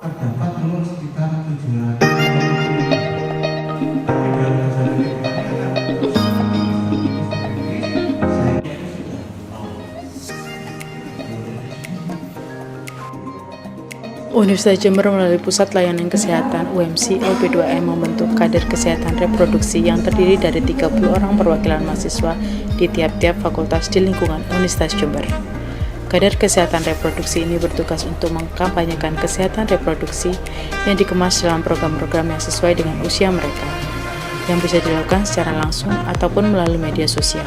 terdapat telur sekitar 700. Tapi dalam bahasa Indonesia Universitas Jember melalui Pusat Layanan Kesehatan UMC LP2M membentuk kader kesehatan reproduksi yang terdiri dari 30 orang perwakilan mahasiswa di tiap-tiap fakultas di lingkungan Universitas Jember. Kader kesehatan reproduksi ini bertugas untuk mengkampanyekan kesehatan reproduksi yang dikemas dalam program-program yang sesuai dengan usia mereka, yang bisa dilakukan secara langsung ataupun melalui media sosial.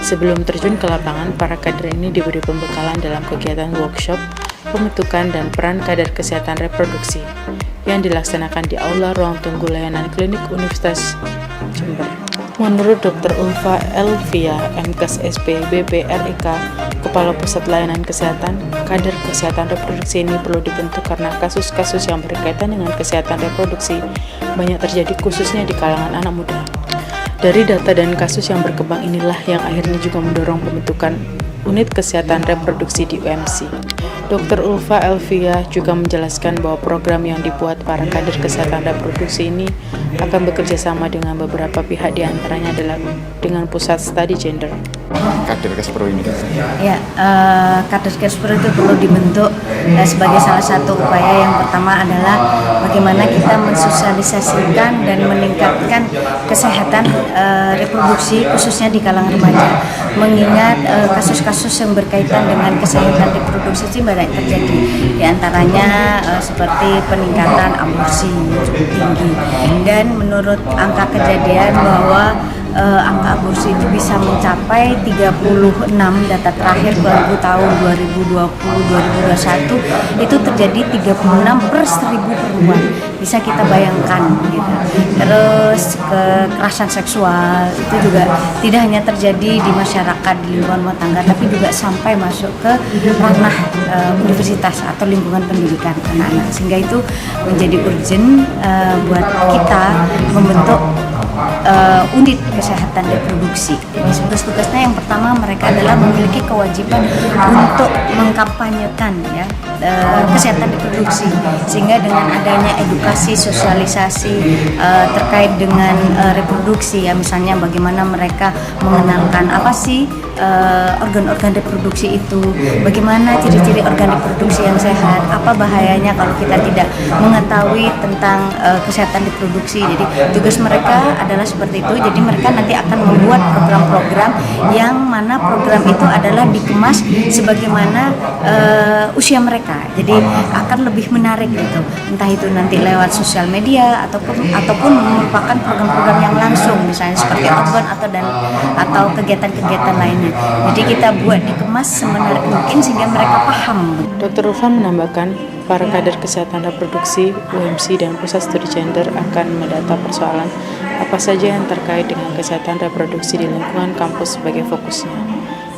Sebelum terjun ke lapangan, para kader ini diberi pembekalan dalam kegiatan workshop pembentukan dan peran kader kesehatan reproduksi yang dilaksanakan di Aula Ruang Tunggu Layanan Klinik Universitas Jember. Menurut Dr. Ulfa Elvia, MKes SP BPRIK, Kepala Pusat Layanan Kesehatan, kader kesehatan reproduksi ini perlu dibentuk karena kasus-kasus yang berkaitan dengan kesehatan reproduksi banyak terjadi khususnya di kalangan anak muda. Dari data dan kasus yang berkembang inilah yang akhirnya juga mendorong pembentukan unit kesehatan reproduksi di UMC. Dr. Ulfa Elvia juga menjelaskan bahwa program yang dibuat para kader kesehatan reproduksi ini akan bekerja sama dengan beberapa pihak, diantaranya adalah dengan Pusat Studi Gender. Kader Kespro ini? Ya, kader Kespro itu perlu dibentuk sebagai salah satu upaya. Yang pertama adalah bagaimana kita mensosialisasikan dan meningkatkan kesehatan reproduksi khususnya di kalangan remaja. Mengingat kasus-kasus yang berkaitan dengan kesehatan reproduksi itu banyak terjadi, di antaranya seperti peningkatan aborsi yang cukup tinggi, dan menurut angka kejadian bahwa angka aborsi itu bisa mencapai 36, data terakhir baru tahun 2020-2021 itu terjadi 36 per 1000 perempuan, bisa kita bayangkan gitu. Terus kekerasan seksual itu juga tidak hanya terjadi di masyarakat, di lingkungan rumah tangga, tapi juga sampai masuk ke ranah universitas atau lingkungan pendidikan anak-anak, sehingga itu menjadi urgent buat kita membentuk unit kesehatan reproduksi. Tugas-tugasnya yang pertama, mereka adalah memiliki kewajiban untuk mengkampanyekan kesehatan reproduksi, sehingga dengan adanya edukasi, sosialisasi terkait dengan reproduksi, ya misalnya bagaimana mereka mengenalkan apa sih organ-organ reproduksi itu, bagaimana ciri-ciri organ reproduksi yang sehat, apa bahayanya kalau kita tidak mengetahui tentang kesehatan reproduksi. Jadi tugas mereka adalah seperti itu. Jadi mereka nanti akan membuat program-program yang mana program itu adalah dikemas sebagaimana usia mereka. Jadi akan lebih menarik gitu. Entah itu nanti lewat sosial media ataupun merupakan program-program yang langsung, misalnya seperti outbound atau kegiatan-kegiatan lainnya. Jadi kita buat dikemas semenarik mungkin sehingga mereka paham. Dr. Ulfan menambahkan, para kader kesehatan reproduksi UMC dan Pusat Studi Gender akan mendata persoalan apa saja yang terkait dengan kesehatan reproduksi di lingkungan kampus sebagai fokusnya.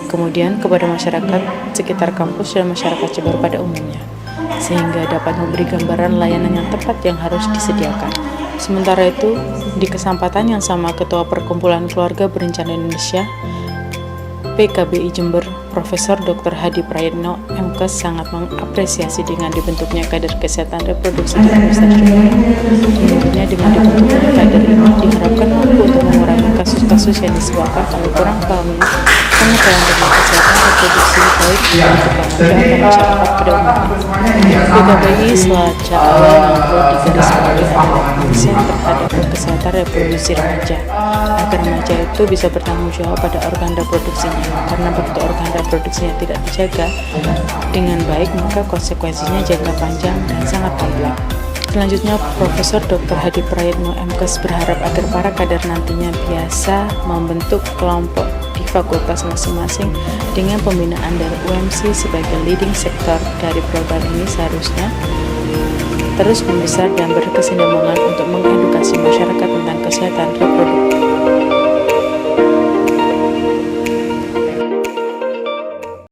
Kemudian kepada masyarakat sekitar kampus dan masyarakat Jember pada umumnya, sehingga dapat memberi gambaran layanan yang tepat yang harus disediakan. Sementara itu, di kesempatan yang sama, Ketua Perkumpulan Keluarga Berencana Indonesia PKBI Jember, Profesor Dr. Hadi Prayitno, MKes, sangat mengapresiasi dengan dibentuknya kader kesehatan reproduksi di Universitas Jember. Tentunya dengan dibentuknya kader ini diharapkan mampu untuk mengurangi kasus-kasus yang disebabkan oleh kurang paham pengetahuan tentang kesehatan reproduksi baik di lingkungan masyarakat pada umumnya. PKBI sejak awal yang perlu digarisbawahi adalah konsen terhadap kesehatan reproduksi remaja, agar remaja itu bisa bertanggung jawab pada organ reproduksinya, karena begitu organ reproduksinya tidak dijaga dengan baik, maka konsekuensinya jangka panjang dan sangat kompleks. Selanjutnya, Profesor Dr. Hadi Prayitno, MKes, berharap agar para kader nantinya biasa membentuk kelompok di fakultas masing-masing dengan pembinaan dari UMC sebagai leading sektor dari program ini, seharusnya terus membesar dan berkesinambungan untuk mengedukasi masyarakat tentang kesehatan reproduksi.